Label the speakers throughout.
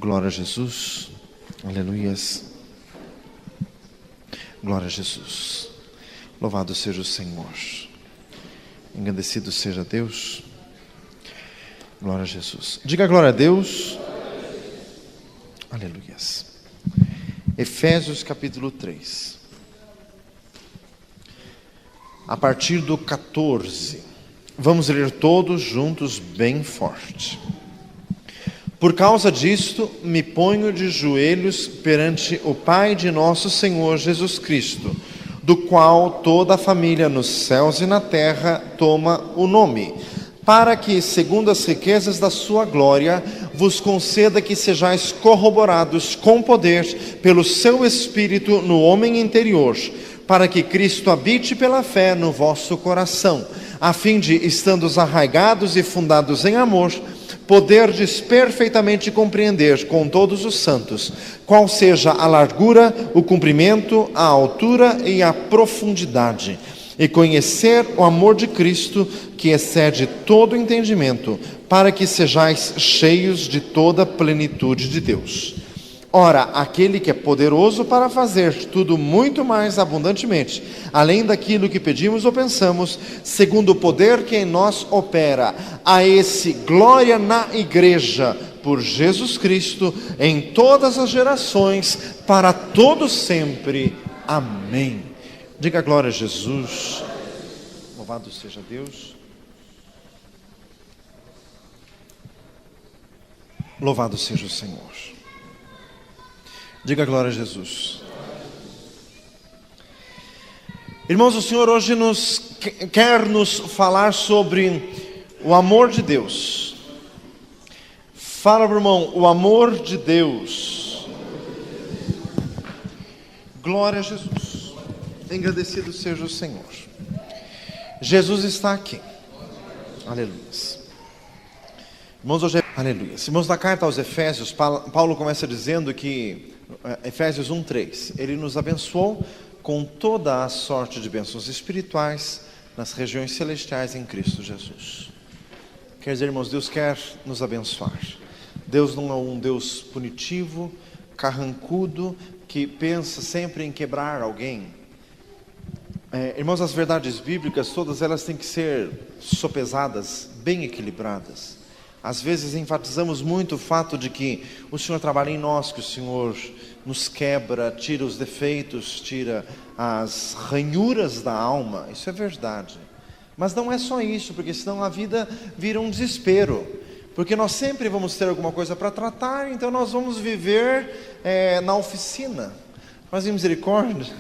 Speaker 1: Glória a Jesus. Aleluias. Glória a Jesus. Louvado seja o Senhor. Engrandecido seja Deus. Glória a Jesus. Diga glória a Deus. Aleluias. Efésios capítulo 3. A partir do 14. Vamos ler todos juntos bem forte. Por causa disto, me ponho de joelhos perante o Pai de nosso Senhor Jesus Cristo, do qual toda a família nos céus e na terra toma o nome, para que, segundo as riquezas da sua glória, vos conceda que sejais corroborados com poder pelo seu Espírito no homem interior, para que Cristo habite pela fé no vosso coração, a fim de, estando arraigados e fundados em amor, poderdes perfeitamente compreender com todos os santos qual seja a largura, o comprimento, a altura e a profundidade, e conhecer o amor de Cristo, que excede todo entendimento, para que sejais cheios de toda a plenitude de Deus. Ora, aquele que é poderoso para fazer tudo muito mais abundantemente, além daquilo que pedimos ou pensamos, segundo o poder que em nós opera, a esse glória na igreja, por Jesus Cristo, em todas as gerações, para todos sempre. Amém. Diga glória a Jesus. Louvado seja Deus. Louvado seja o Senhor. Diga glória a Jesus. Irmãos, o Senhor hoje quer nos falar sobre o amor de Deus. Fala, meu irmão, o amor de Deus. Glória a Jesus. Engrandecido seja o Senhor. Jesus está aqui. Aleluia. Irmãos, hoje é... Aleluia. Irmãos, na carta aos Efésios, Paulo começa dizendo que Efésios 1:3, ele nos abençoou com toda a sorte de bênçãos espirituais nas regiões celestiais em Cristo Jesus. Quer dizer, irmãos, Deus quer nos abençoar. Deus não é um Deus punitivo, carrancudo, que pensa sempre em quebrar alguém. Irmãos, as verdades bíblicas, todas elas têm que ser sopesadas, bem equilibradas. Às vezes enfatizamos muito o fato de que o Senhor trabalha em nós, que o Senhor nos quebra, tira os defeitos, tira as ranhuras da alma. Isso é verdade. Mas não é só isso, porque senão a vida vira um desespero. Porque nós sempre vamos ter alguma coisa para tratar, então nós vamos viver na oficina. Mas em misericórdia,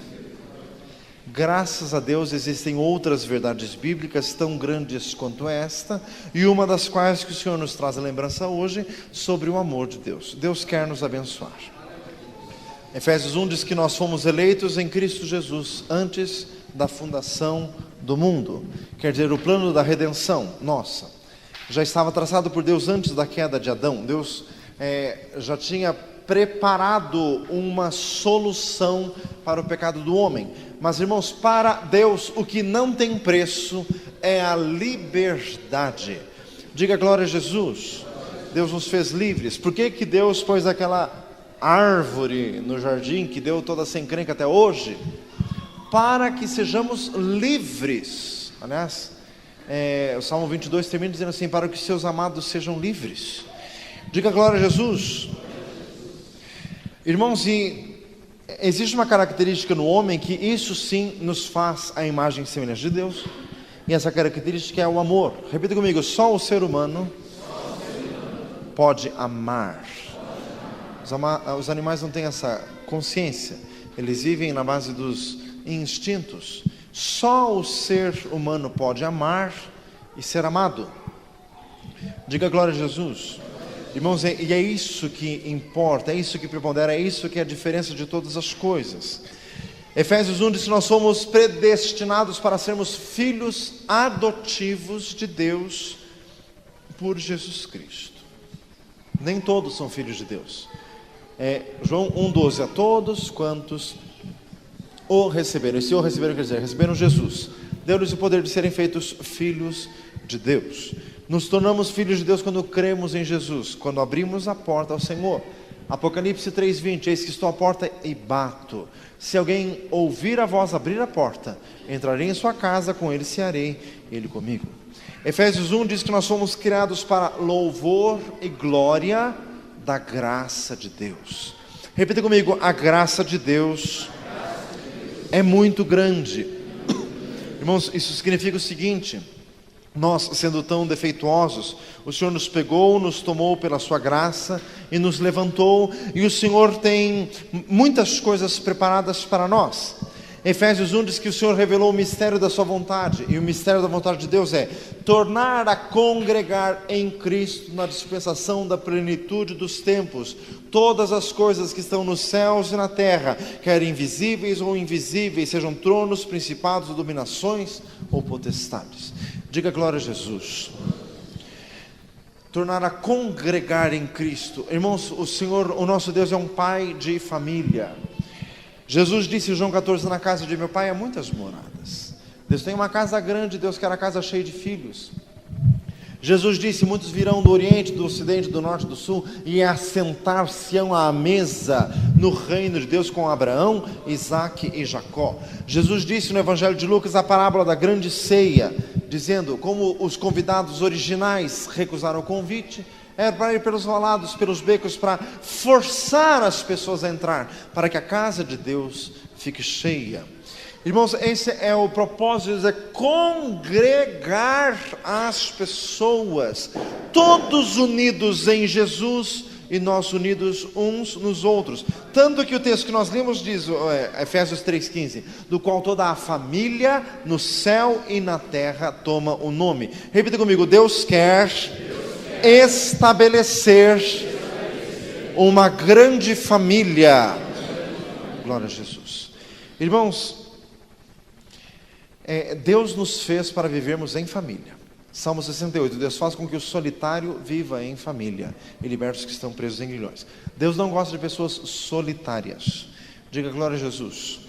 Speaker 1: graças a Deus existem outras verdades bíblicas tão grandes quanto esta, e uma das quais que o Senhor nos traz a lembrança hoje, sobre o amor de Deus. Deus quer nos abençoar. Efésios 1 diz que nós fomos eleitos em Cristo Jesus antes da fundação do mundo. Quer dizer, o plano da redenção nossa já estava traçado por Deus antes da queda de Adão. Deus já tinha preparado uma solução para o pecado do homem. Mas, irmãos, para Deus o que não tem preço é a liberdade. Diga glória a Jesus. Deus nos fez livres. Por que Deus pôs aquela árvore no jardim que deu toda essa encrenca até hoje? Para que sejamos livres. Aliás, o Salmo 22 termina dizendo assim: para que seus amados sejam livres. Diga glória a Jesus. Irmãos, e existe uma característica no homem que isso sim nos faz a imagem e semelhança de Deus, e essa característica é o amor. Repita comigo: só o ser humano pode amar. Os animais não têm essa consciência, eles vivem na base dos instintos. Só o ser humano pode amar e ser amado. Diga glória a Jesus. Irmãos, e é isso que importa, é isso que prepondera, é isso que é a diferença de todas as coisas. Efésios 1 diz que nós somos predestinados para sermos filhos adotivos de Deus por Jesus Cristo. Nem todos são filhos de Deus. João 1,12, a todos quantos o receberam. E se o receberam, quer dizer, receberam Jesus, deu-lhes o poder de serem feitos filhos de Deus. Nos tornamos filhos de Deus quando cremos em Jesus, quando abrimos a porta ao Senhor. Apocalipse 3:20, eis que estou à porta e bato. Se alguém ouvir a voz, abrir a porta, entrarei em sua casa, com ele cearei, ele comigo. Efésios 1 diz que nós fomos criados para louvor e glória da graça de Deus. Repita comigo: a graça de Deus é muito grande. Irmãos, isso significa o seguinte: nós, sendo tão defeituosos, o Senhor nos pegou, nos tomou pela sua graça e nos levantou, e o Senhor tem muitas coisas preparadas para nós. Efésios 1 diz que o Senhor revelou o mistério da sua vontade, e o mistério da vontade de Deus é tornar a congregar em Cristo na dispensação da plenitude dos tempos todas as coisas que estão nos céus e na terra, quer invisíveis ou invisíveis, sejam tronos, principados, dominações ou potestades. Diga glória a Jesus. Tornar a congregar em Cristo. Irmãos, o Senhor, o nosso Deus é um pai de família. Jesus disse em João 14, na casa de meu pai há muitas moradas. Deus tem uma casa grande, Deus quer a casa cheia de filhos. Jesus disse, muitos virão do Oriente, do Ocidente, do Norte, do Sul, e assentar-se-ão à mesa no reino de Deus com Abraão, Isaque e Jacó. Jesus disse no Evangelho de Lucas a parábola da grande ceia, dizendo, como os convidados originais recusaram o convite, era para ir pelos valados, pelos becos, para forçar as pessoas a entrar, para que a casa de Deus fique cheia. Irmãos, esse é o propósito de congregar as pessoas, todos unidos em Jesus e nós unidos uns nos outros. Tanto que o texto que nós lemos diz, Efésios 3,15, do qual toda a família no céu e na terra toma o nome. Repita comigo: Deus quer estabelecer uma grande família. Glória a Jesus. Irmãos, Deus nos fez para vivermos em família. Salmo 68, Deus faz com que o solitário viva em família e liberta os que estão presos em grilhões. Deus não gosta de pessoas solitárias. Diga glória a Jesus.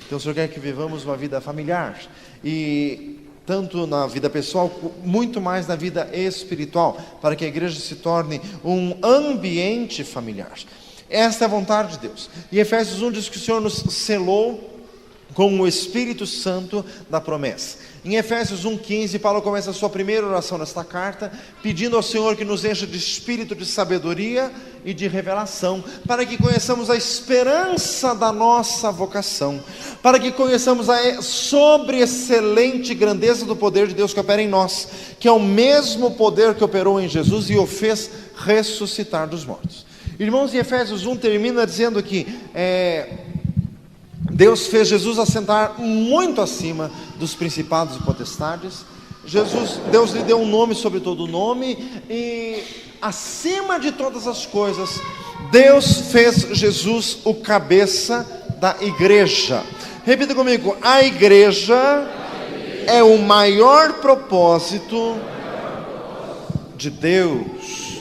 Speaker 1: Então o Senhor quer que vivamos uma vida familiar, e tanto na vida pessoal, muito mais na vida espiritual, para que a igreja se torne um ambiente familiar. Esta é a vontade de Deus. E Efésios 1 diz que o Senhor nos selou com o Espírito Santo da promessa. Em Efésios 1,15, Paulo começa a sua primeira oração nesta carta, pedindo ao Senhor que nos encha de espírito de sabedoria e de revelação, para que conheçamos a esperança da nossa vocação, para que conheçamos a sobreexcelente grandeza do poder de Deus que opera em nós, que é o mesmo poder que operou em Jesus e o fez ressuscitar dos mortos. Irmãos, em Efésios 1 termina dizendo que Deus fez Jesus assentar muito acima dos principados e potestades. Deus lhe deu um nome sobre todo nome, e acima de todas as coisas, Deus fez Jesus o cabeça da igreja. Repita comigo: a igreja é o maior propósito de Deus.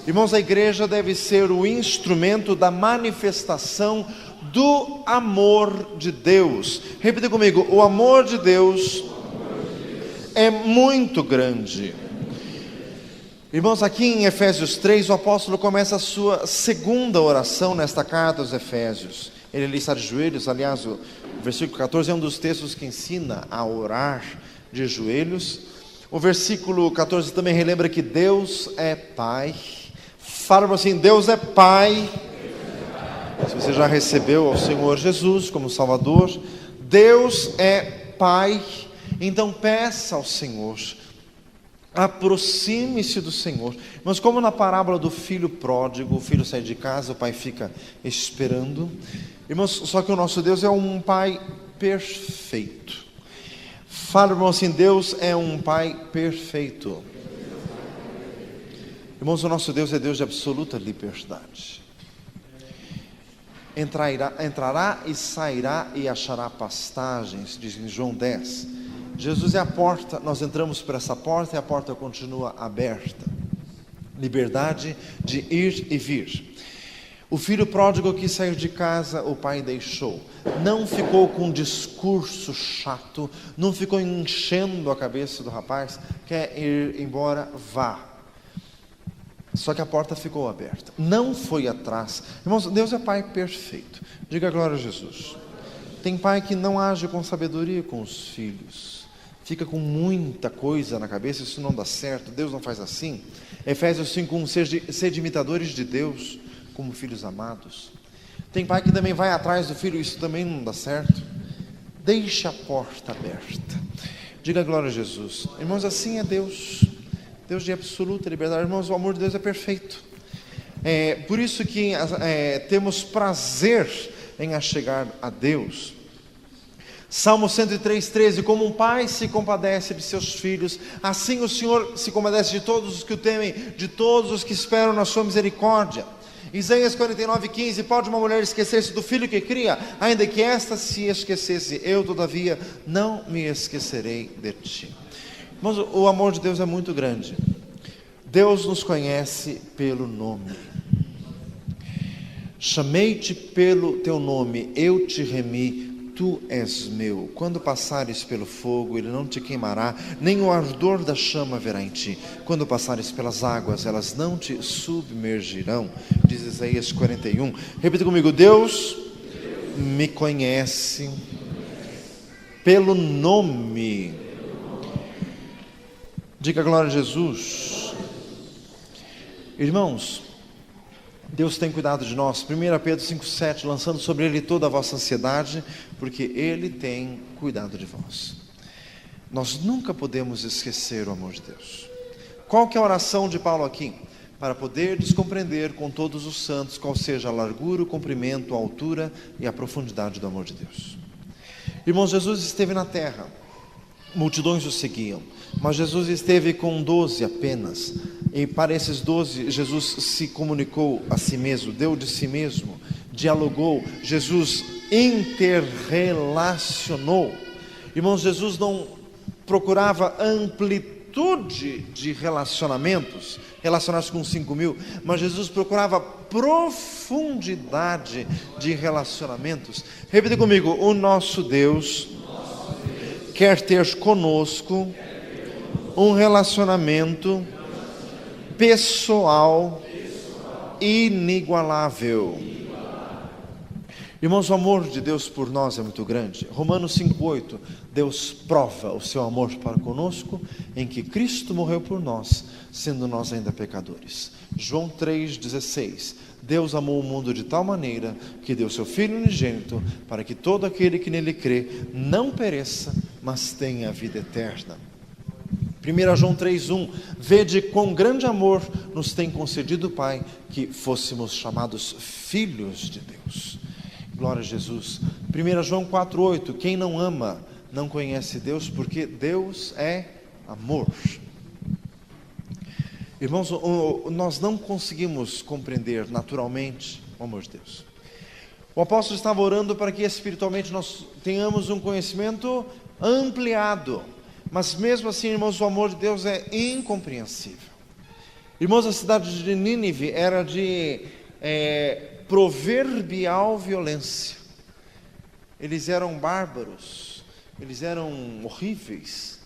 Speaker 1: Irmãos, a igreja deve ser o instrumento da manifestação do amor de Deus. Repita comigo: o amor de Deus é muito grande. Irmãos, aqui em Efésios 3, o apóstolo começa a sua segunda oração nesta carta aos Efésios. Ele ali está de joelhos. Aliás, o versículo 14 é um dos textos que ensina a orar de joelhos. O versículo 14 também relembra que Deus é Pai. Fala assim: Deus é Pai. Se você já recebeu ao Senhor Jesus como Salvador, Deus é Pai. Então peça ao Senhor, aproxime-se do Senhor. Mas como na parábola do filho pródigo, o filho sai de casa, o pai fica esperando. Irmãos, só que o nosso Deus é um Pai perfeito. Fala, irmão, assim: Deus é um Pai perfeito. Irmãos, o nosso Deus é Deus de absoluta liberdade. Entrará e sairá e achará pastagens, diz em João 10. Jesus é a porta, nós entramos por essa porta e a porta continua aberta. Liberdade de ir e vir. O filho pródigo quis sair de casa, o pai deixou. Não ficou com um discurso chato, não ficou enchendo a cabeça do rapaz. Quer ir embora? Vá. Só que a porta ficou aberta, não foi atrás. Irmãos, Deus é Pai perfeito. Diga glória a Jesus. Tem pai que não age com sabedoria com os filhos, fica com muita coisa na cabeça, isso não dá certo, Deus não faz assim. Efésios 5:1, sede imitadores de Deus, como filhos amados. Tem pai que também vai atrás do filho, isso também não dá certo. Deixa a porta aberta. Diga glória a Jesus. Irmãos, assim é Deus, Deus de absoluta liberdade. Irmãos, o amor de Deus é perfeito. Por isso que temos prazer em achegar a Deus. Salmo 103:13, como um pai se compadece de seus filhos, assim o Senhor se compadece de todos os que o temem, de todos os que esperam na sua misericórdia. Isaías 49:15, pode uma mulher esquecer-se do filho que cria, ainda que esta se esquecesse, eu todavia não me esquecerei de ti. Mas o amor de Deus é muito grande. Deus nos conhece pelo nome. Chamei-te pelo teu nome, eu te remi, tu és meu. Quando passares pelo fogo, ele não te queimará, nem o ardor da chama haverá em ti. Quando passares pelas águas, elas não te submergirão. Diz Isaías 41. Repita comigo: Deus me conhece pelo nome. Diga glória a Jesus. Irmãos, Deus tem cuidado de nós. 1 Pedro 5:7, lançando sobre Ele toda a vossa ansiedade, porque Ele tem cuidado de vós. Nós nunca podemos esquecer o amor de Deus. Qual que é a oração de Paulo aqui? Para poderdes compreender com todos os santos qual seja a largura, o comprimento, a altura e a profundidade do amor de Deus. Irmãos, Jesus esteve na terra, multidões o seguiam, mas Jesus esteve com 12 apenas, e para esses 12 Jesus se comunicou a si mesmo, deu de si mesmo, dialogou. Jesus interrelacionou. Irmãos, Jesus não procurava amplitude de relacionamentos, relacionar-se com 5.000, mas Jesus procurava profundidade de relacionamentos. Repita comigo: o nosso Deus quer ter conosco um relacionamento pessoal inigualável. Irmãos, o amor de Deus por nós é muito grande. Romanos 5:8, Deus prova o seu amor para conosco em que Cristo morreu por nós, sendo nós ainda pecadores. João 3:16, Deus amou o mundo de tal maneira que deu seu Filho unigênito, para que todo aquele que nele crê não pereça, mas tenha a vida eterna. 1 João 3:1, vede quão grande amor nos tem concedido o Pai, que fôssemos chamados filhos de Deus. Glória a Jesus. 1 João 4:8, quem não ama não conhece Deus, porque Deus é amor. Irmãos, nós não conseguimos compreender naturalmente o amor de Deus. O apóstolo estava orando para que espiritualmente nós tenhamos um conhecimento ampliado, mas mesmo assim, irmãos, o amor de Deus é incompreensível. Irmãos, a cidade de Nínive era de proverbial violência. Eles eram bárbaros, eles eram horríveis,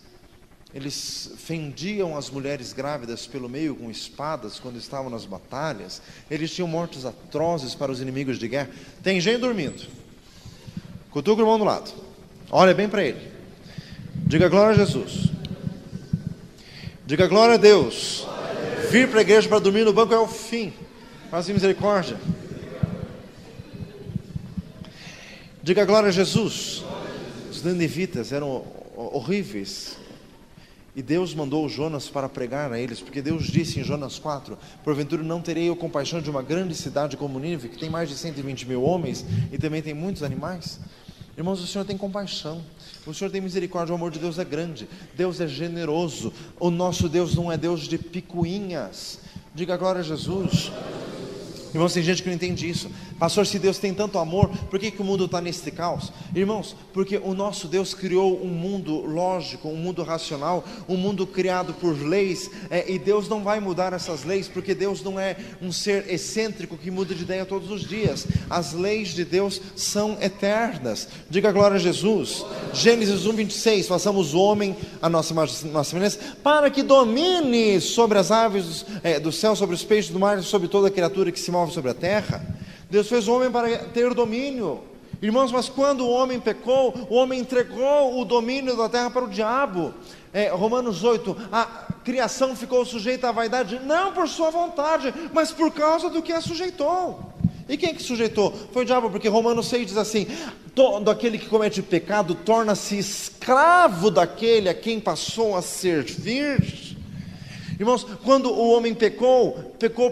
Speaker 1: eles fendiam as mulheres grávidas pelo meio com espadas quando estavam nas batalhas, eles tinham mortes atrozes para os inimigos de guerra. Tem gente dormindo, cutuca o irmão do lado, olha bem para ele, diga glória a Jesus, diga glória a Deus. Vir para a igreja para dormir no banco é o fim, faz misericórdia. Diga glória a Jesus. Os ninivitas eram horríveis, e Deus mandou Jonas para pregar a eles, porque Deus disse em Jonas 4, porventura não terei eu compaixão de uma grande cidade como Nínive, que tem mais de 120.000 homens, e também tem muitos animais? Irmãos, o Senhor tem compaixão, o Senhor tem misericórdia, o amor de Deus é grande, Deus é generoso, o nosso Deus não é Deus de picuinhas. Diga glória a Jesus. Irmãos, tem gente que não entende isso. Pastor, se Deus tem tanto amor, por que o mundo está nesse caos? Irmãos, porque o nosso Deus criou um mundo lógico, um mundo racional, um mundo criado por leis, e Deus não vai mudar essas leis, porque Deus não é um ser excêntrico que muda de ideia todos os dias. As leis de Deus são eternas. Diga glória a Jesus. Gênesis 1:26, façamos o homem a nossa imagem, nossa semelhança, para que domine sobre as aves do céu, sobre os peixes do mar, sobre toda criatura que se move sobre a terra. Deus fez o homem para ter domínio. Irmãos, mas quando o homem pecou, o homem entregou o domínio da terra para o diabo. Romanos 8, a criação ficou sujeita à vaidade, não por sua vontade, mas por causa do que a sujeitou. E quem que sujeitou? Foi o diabo, porque Romanos 6 diz assim: todo aquele que comete pecado torna-se escravo daquele a quem passou a servir. Irmãos, quando o homem pecou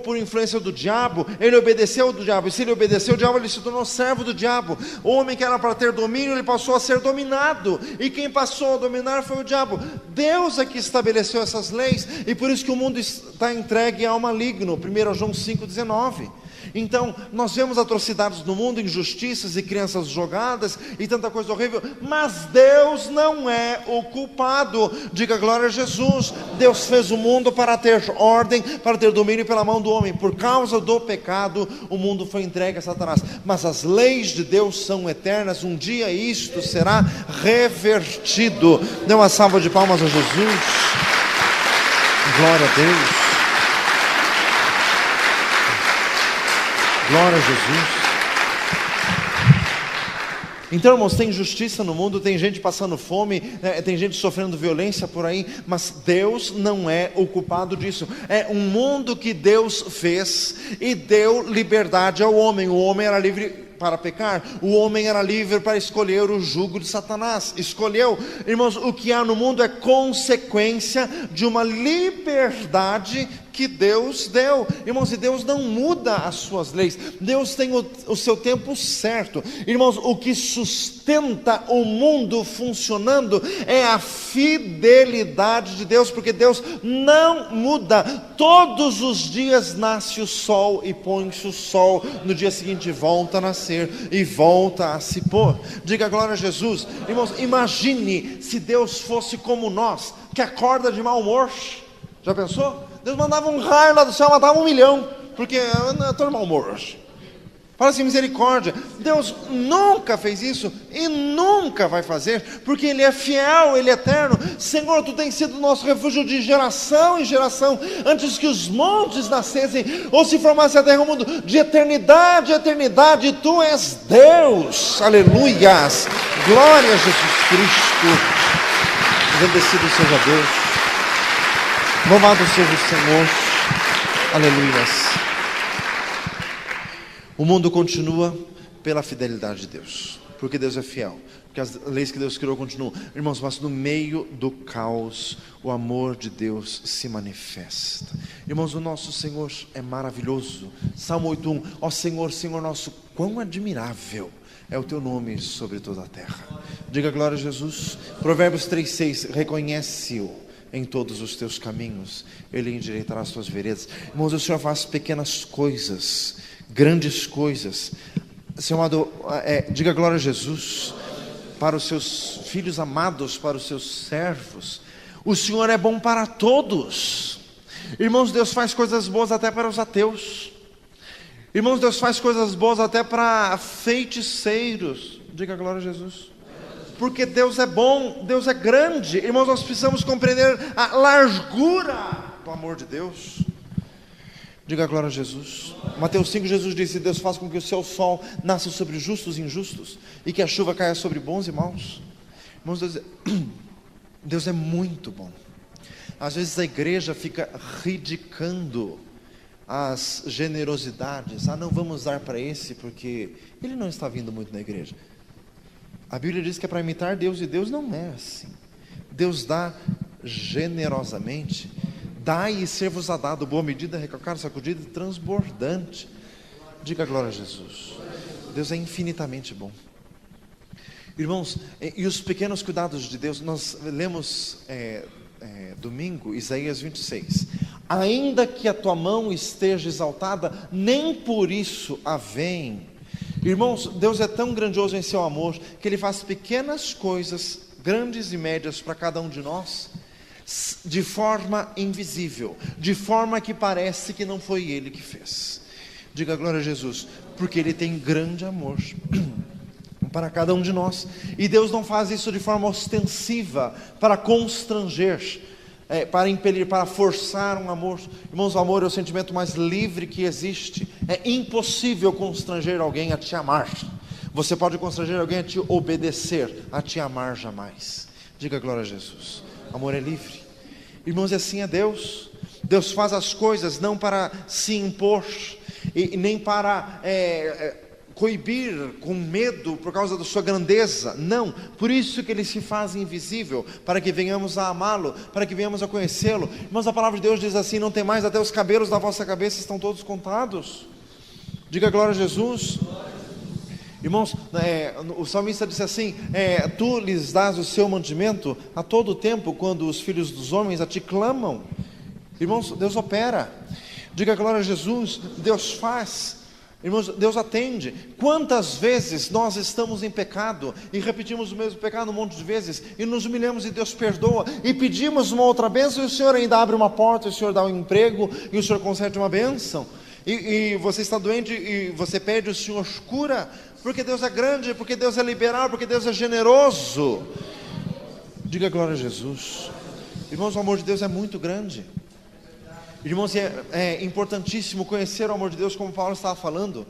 Speaker 1: por influência do diabo, ele obedeceu ao diabo, e se ele obedeceu ao diabo, ele se tornou servo do diabo. O homem que era para ter domínio, ele passou a ser dominado, e quem passou a dominar foi o diabo. Deus é que estabeleceu essas leis, e por isso que o mundo está entregue ao maligno. 1 João 5,19. Então, nós vemos atrocidades no mundo, injustiças e crianças jogadas e tanta coisa horrível, mas Deus não é o culpado. Diga glória a Jesus. Deus fez o mundo para ter ordem, para ter domínio pela mão do homem. Por causa do pecado, o mundo foi entregue a Satanás, mas as leis de Deus são eternas. Um dia isto será revertido. Dê uma salva de palmas a Jesus. Glória a Deus. Glória a Jesus. Então, irmãos, tem injustiça no mundo, tem gente passando fome, tem gente sofrendo violência por aí, mas Deus não é o culpado disso. É um mundo que Deus fez e deu liberdade ao homem. O homem era livre para pecar, o homem era livre para escolher o jugo de Satanás. Escolheu. Irmãos, o que há no mundo é consequência de uma liberdade que Deus deu. Irmãos, e Deus não muda as suas leis. Deus tem o seu tempo certo. Irmãos, o que sustenta o mundo funcionando é a fidelidade de Deus, porque Deus não muda. Todos os dias nasce o sol e põe-se o sol, no dia seguinte volta a nascer e volta a se pôr. Diga glória a Jesus. Irmãos, imagine se Deus fosse como nós, que acorda de mau humor. Já pensou? Deus mandava um raio lá do céu, matava 1 milhão, porque eu estou de mau humor hoje. Fala assim, misericórdia. Deus nunca fez isso e nunca vai fazer, porque Ele é fiel, Ele é eterno. Senhor, Tu tens sido nosso refúgio de geração em geração, antes que os montes nascessem, ou se formasse a terra e o mundo, de eternidade a eternidade, Tu és Deus. Aleluias. Glória a Jesus Cristo. Bendecido seja Deus. Louvado seja o Senhor. Aleluias. O mundo continua pela fidelidade de Deus, porque Deus é fiel, porque as leis que Deus criou continuam. Irmãos, mas no meio do caos, o amor de Deus se manifesta. Irmãos, o nosso Senhor é maravilhoso. Salmo 8:1. Ó Senhor, Senhor nosso, quão admirável é o Teu nome sobre toda a terra. Diga glória a Jesus. Provérbios 3:6. Reconhece-o em todos os teus caminhos, Ele endireitará as tuas veredas. Irmãos, o Senhor faz pequenas coisas, grandes coisas. Senhor amado, diga glória a Jesus. Para os seus filhos amados, para os seus servos, o Senhor é bom para todos. Irmãos, Deus faz coisas boas até para os ateus. Irmãos, Deus faz coisas boas até para feiticeiros. Diga glória a Jesus. Porque Deus é bom, Deus é grande. Irmãos, nós precisamos compreender a largura do amor de Deus. Diga glória a Jesus. Mateus 5, Jesus disse: Deus faz com que o seu sol nasça sobre justos e injustos, e que a chuva caia sobre bons e maus. Irmãos, Deus é muito bom. Às vezes a igreja fica ridicando as generosidades. Não vamos dar para esse porque ele não está vindo muito na igreja. A Bíblia diz que é para imitar Deus, e Deus não é assim. Deus dá generosamente. Dai e ser-vos-á dado, boa medida, recalcada, sacudida e transbordante. Diga glória a Jesus. Deus é infinitamente bom. Irmãos, e os pequenos cuidados de Deus, nós lemos domingo, Isaías 26. ainda que a tua mão esteja exaltada, nem por isso a veem. Irmãos, Deus é tão grandioso em seu amor, que Ele faz pequenas coisas, grandes e médias para cada um de nós, de forma invisível, de forma que parece que não foi Ele que fez. Diga glória a Jesus, porque Ele tem grande amor para cada um de nós, e Deus não faz isso de forma ostensiva, para constranger, para impelir, para forçar um amor. Irmãos, o amor é o sentimento mais livre que existe. É impossível constranger alguém a te amar. Você pode constranger alguém a te obedecer, a te amar jamais. Diga glória a Jesus. Amor é livre. Irmãos, e assim é Deus. Deus faz as coisas não para se impor, e nem para coibir com medo por causa da sua grandeza. Não, por isso que Ele se faz invisível, para que venhamos a amá-lo, para que venhamos a conhecê-lo. Irmãos, a palavra de Deus diz assim: não tem mais, até os cabelos da vossa cabeça estão todos contados. Diga glória a Jesus. Irmãos, o salmista disse assim: tu lhes dás o seu mantimento a todo tempo, quando os filhos dos homens a ti clamam. Irmãos, Deus opera. Diga glória a Jesus. Deus faz. Irmãos, Deus atende. Quantas vezes nós estamos em pecado e repetimos o mesmo pecado um monte de vezes, e nos humilhamos e Deus perdoa, e pedimos uma outra bênção, e o Senhor ainda abre uma porta, e o Senhor dá um emprego, e o Senhor concede uma bênção, e você está doente e você pede, o Senhor cura, porque Deus é grande, porque Deus é liberal, porque Deus é generoso. Diga glória a Jesus. Irmãos, o amor de Deus é muito grande. Irmãos, é importantíssimo conhecer o amor de Deus, como Paulo estava falando.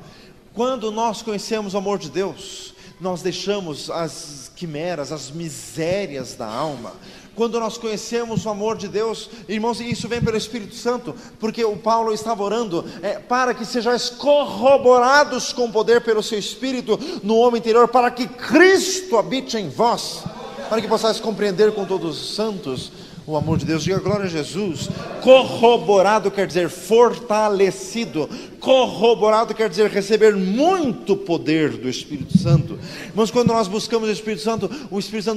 Speaker 1: Quando nós conhecemos o amor de Deus, nós deixamos as quimeras, as misérias da alma. Quando nós conhecemos o amor de Deus, irmãos, e isso vem pelo Espírito Santo, porque o Paulo estava orando para que sejais corroborados com poder pelo seu Espírito no homem interior, para que Cristo habite em vós, para que possais compreender com todos os santos o amor de Deus. Diga glória a Jesus. Corroborado quer dizer fortalecido. Corroborado quer dizer receber muito poder do Espírito Santo. Mas quando nós buscamos o Espírito Santo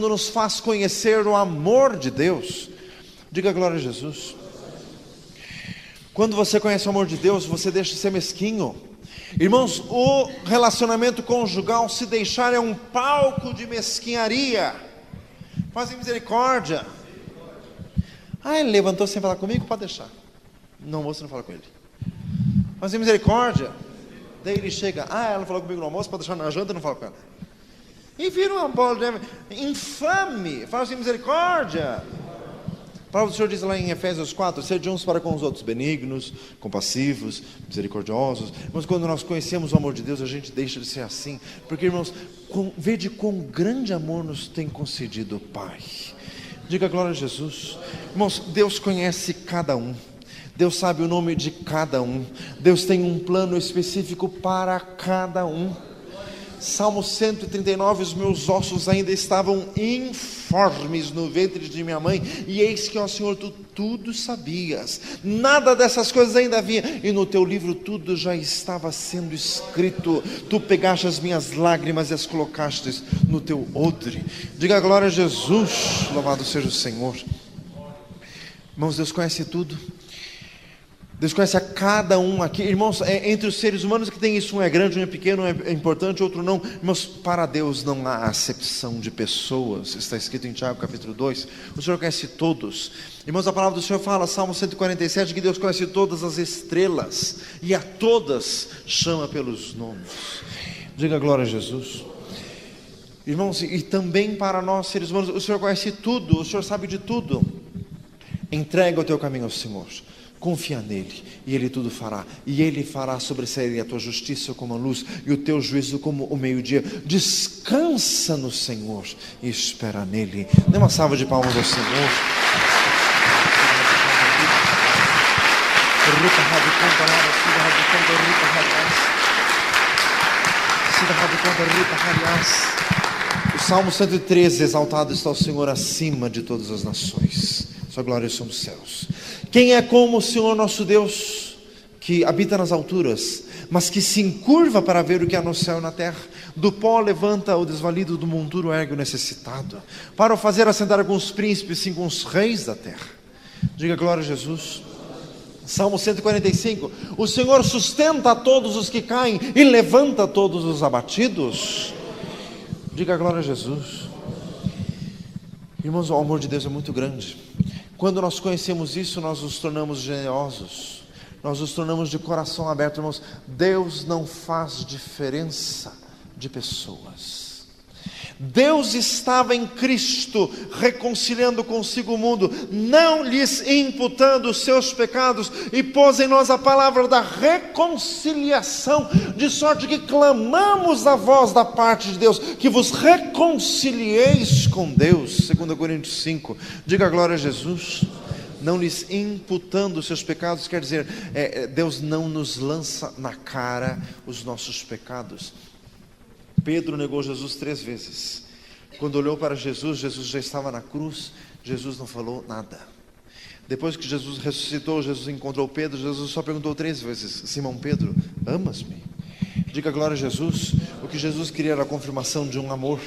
Speaker 1: nos faz conhecer o amor de Deus. Diga glória a Jesus. Quando você conhece o amor de Deus, você deixa de ser mesquinho. Irmãos, o relacionamento conjugal, se deixar, é um palco de mesquinharia. Fazem misericórdia. Ele levantou sem falar comigo, pode deixar. No almoço não fala com ele. Fazer misericórdia. Daí ele chega, ela falou comigo no almoço, pode deixar na janta, não fala com ela. E vira uma bola de infame. Fala assim, misericórdia. A palavra do Senhor diz lá em Efésios 4: sede uns para com os outros benignos, compassivos, misericordiosos. Mas quando nós conhecemos o amor de Deus, a gente deixa de ser assim. Porque, irmãos, vede quão grande amor nos tem concedido o Pai. Diga glória a Jesus. Irmãos, Deus conhece cada um. Deus sabe o nome de cada um. Deus tem um plano específico para cada um. Salmo 139, os meus ossos ainda estavam informes no ventre de minha mãe, e eis que, ó Senhor, tu tudo sabias, nada dessas coisas ainda havia, e no teu livro tudo já estava sendo escrito. Tu pegaste as minhas lágrimas e as colocaste no teu odre. Diga glória a Jesus. Louvado seja o Senhor. Irmãos, Deus conhece tudo. Deus conhece a cada um aqui. Irmãos, entre os seres humanos que tem isso, um é grande, um é pequeno, um é importante, outro não. Irmãos, para Deus não há acepção de pessoas. Está escrito em Tiago capítulo 2. O Senhor conhece todos. Irmãos, a palavra do Senhor fala, Salmo 147, que Deus conhece todas as estrelas, e a todas chama pelos nomes. Diga glória a Jesus. Irmãos, e também para nós seres humanos, o Senhor conhece tudo, o Senhor sabe de tudo. Entrega o teu caminho ao Senhor. Confia nele, e ele tudo fará, e ele fará sobressair a tua justiça como a luz, e o teu juízo como o meio-dia. Descansa no Senhor e espera nele. Dê uma salva de palmas ao Senhor. O Salmo 113, exaltado está o Senhor acima de todas as nações, sua glória são os céus. Quem é como o Senhor nosso Deus, que habita nas alturas, mas que se encurva para ver o que há no céu e na terra? Do pó levanta o desvalido, do monturo ergue o necessitado, para o fazer assentar com os príncipes, sim, com os reis da terra. Diga glória a Jesus. Salmo 145, o Senhor sustenta todos os que caem e levanta todos os abatidos. Diga glória a Jesus. Irmãos, o amor de Deus é muito grande. Quando nós conhecemos isso, nós nos tornamos generosos, nós nos tornamos de coração aberto. Irmãos, Deus não faz diferença de pessoas. Deus estava em Cristo, reconciliando consigo o mundo, não lhes imputando os seus pecados, e pôs em nós a palavra da reconciliação, de sorte que clamamos a voz da parte de Deus, que vos reconcilieis com Deus, 2 Coríntios 5, diga glória a Jesus. Não lhes imputando os seus pecados, quer dizer, Deus não nos lança na cara os nossos pecados. Pedro negou Jesus 3 vezes. Quando olhou para Jesus, Jesus já estava na cruz, Jesus não falou nada. Depois que Jesus ressuscitou, Jesus encontrou Pedro, Jesus só perguntou 3 vezes: Simão Pedro, amas-me? Diga glória a Jesus. O que Jesus queria era a confirmação de um amor,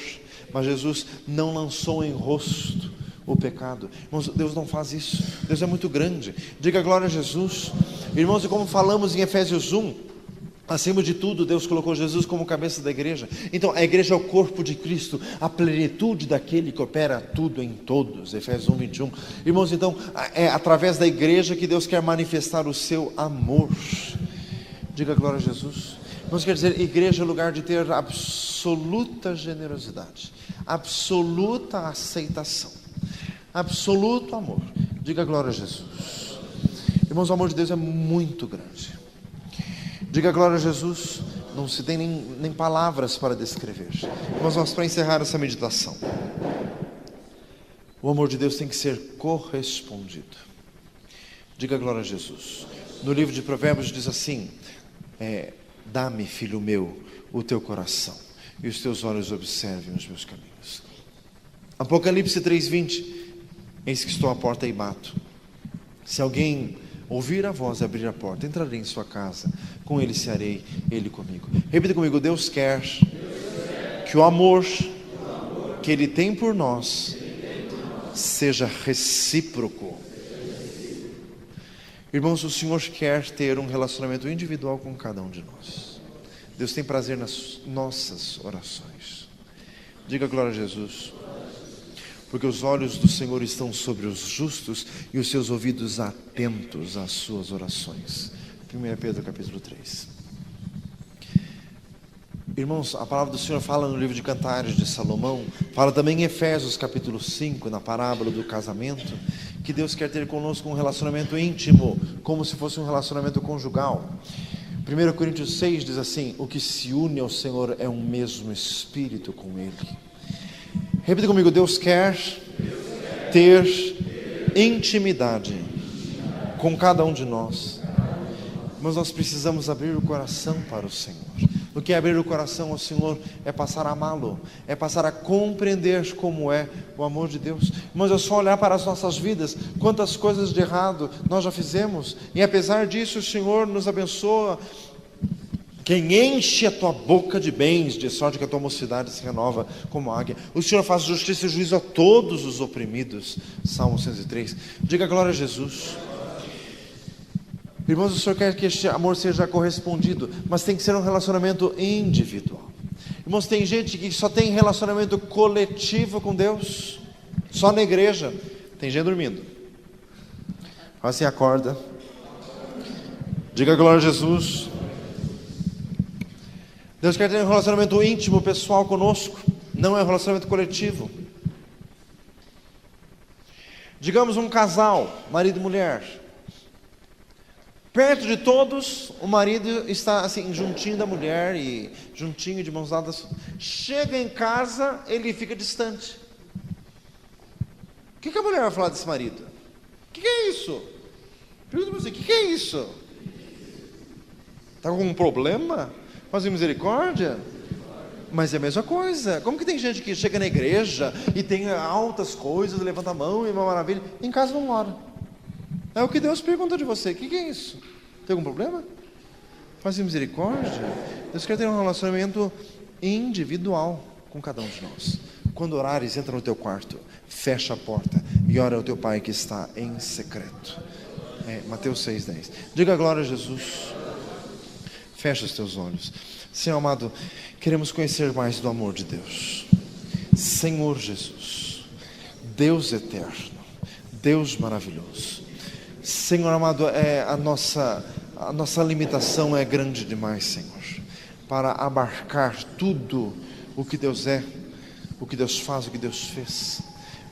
Speaker 1: mas Jesus não lançou em rosto o pecado. Irmãos, Deus não faz isso. Deus é muito grande. Diga glória a Jesus. Irmãos, e como falamos em Efésios 1, acima de tudo, Deus colocou Jesus como cabeça da igreja. Então, a igreja é o corpo de Cristo, a plenitude daquele que opera tudo em todos. Efésios 1, 21. Irmãos, então, é através da igreja que Deus quer manifestar o seu amor. Diga glória a Jesus. Irmãos, quer dizer, igreja é lugar de ter absoluta generosidade, absoluta aceitação, absoluto amor. Diga glória a Jesus. Irmãos, o amor de Deus é muito grande. Diga glória a Jesus. Não se tem nem palavras para descrever. Mas nós, para encerrar essa meditação, o amor de Deus tem que ser correspondido. Diga glória a Jesus. No livro de Provérbios diz assim: dá-me, filho meu, o teu coração, e os teus olhos observem os meus caminhos. Apocalipse 3:20, eis que estou à porta e bato. Se alguém ouvir a voz e abrir a porta, entrarei em sua casa, com ele cearei, ele comigo. Repita comigo: Deus quer que o amor que ele tem por nós seja recíproco. Irmãos, o Senhor quer ter um relacionamento individual com cada um de nós. Deus tem prazer nas nossas orações. Diga glória a Jesus. Porque os olhos do Senhor estão sobre os justos e os seus ouvidos atentos às suas orações. 1 Pedro capítulo 3. Irmãos, a palavra do Senhor fala no livro de Cantares de Salomão, fala também em Efésios capítulo 5, na parábola do casamento, que Deus quer ter conosco um relacionamento íntimo, como se fosse um relacionamento conjugal. 1 Coríntios 6 diz assim: o que se une ao Senhor é um mesmo espírito com Ele. Repita comigo: Deus quer ter intimidade com cada um de nós. Mas nós precisamos abrir o coração para o Senhor. O que é abrir o coração ao Senhor? É passar a amá-lo, é passar a compreender como é o amor de Deus. Mas é só olhar para as nossas vidas, quantas coisas de errado nós já fizemos, e apesar disso o Senhor nos abençoa. Quem enche a tua boca de bens, de sorte que a tua mocidade se renova como águia. O Senhor faz justiça e juízo a todos os oprimidos. Salmo 103. Diga glória a Jesus. Irmãos, o Senhor quer que este amor seja correspondido, mas tem que ser um relacionamento individual. Irmãos, tem gente que só tem relacionamento coletivo com Deus, só na igreja. Tem gente dormindo. Assim acorda. Diga glória a Jesus. Deus quer ter um relacionamento íntimo, pessoal conosco, não é um relacionamento coletivo. Digamos um casal, marido e mulher. Perto de todos, o marido está assim, juntinho da mulher e juntinho de mãos dadas. Chega em casa, ele fica distante. O que a mulher vai falar desse marido? O que é isso? Pergunta para você: o que é isso? Está com algum problema? Fazer misericórdia? Mas é a mesma coisa. Como que tem gente que chega na igreja e tem altas coisas, levanta a mão e uma maravilha, em casa não ora? É o que Deus pergunta de você: o que é isso? Tem algum problema? Fazer misericórdia? Deus quer ter um relacionamento individual com cada um de nós. Quando orares, entra no teu quarto, fecha a porta e ora ao teu Pai que está em secreto. Mateus 6,10. Diga glória a Jesus. Fecha os teus olhos. Senhor amado, queremos conhecer mais do amor de Deus. Senhor Jesus, Deus eterno, Deus maravilhoso. Senhor amado, a nossa limitação é grande demais, Senhor, para abarcar tudo o que Deus é, o que Deus faz, o que Deus fez.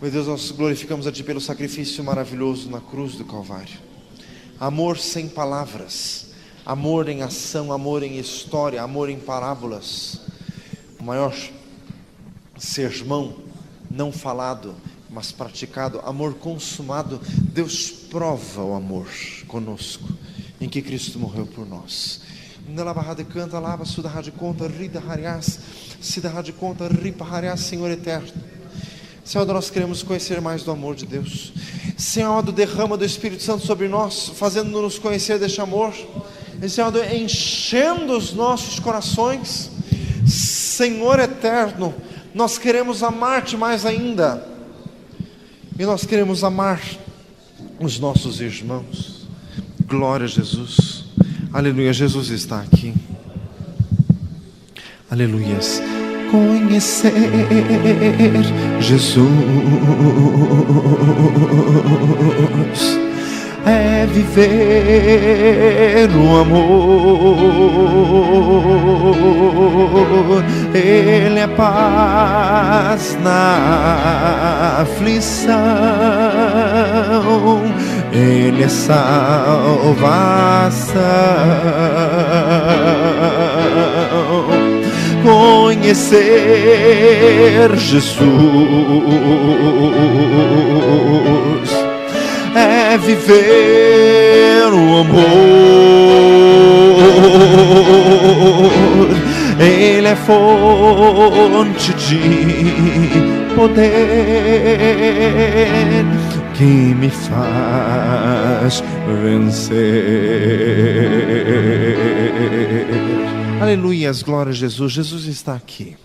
Speaker 1: Meu Deus, nós glorificamos a Ti pelo sacrifício maravilhoso na cruz do Calvário. Amor sem palavras, amor em ação, amor em história, amor em parábolas. O maior sermão não falado, mas praticado, amor consumado. Deus prova o amor conosco, em que Cristo morreu por nós. Canta, lava, suda, conta, rida, hariás, sida, conta, ripa, hariás, Senhor eterno. Senhor, nós queremos conhecer mais do amor de Deus. Senhor amado, derrama do Espírito Santo sobre nós, fazendo-nos conhecer deste amor. Senhor amado, enchendo os nossos corações. Senhor eterno, nós queremos amar-te mais ainda. E nós queremos amar os nossos irmãos. Glória a Jesus. Aleluia, Jesus está aqui. Aleluias. Conhecer Jesus é viver o amor. Ele é paz na aflição, Ele é salvação. Conhecer Jesus é viver o amor. Ele é fonte de poder que me faz vencer. Aleluia, glória a Jesus. Jesus está aqui.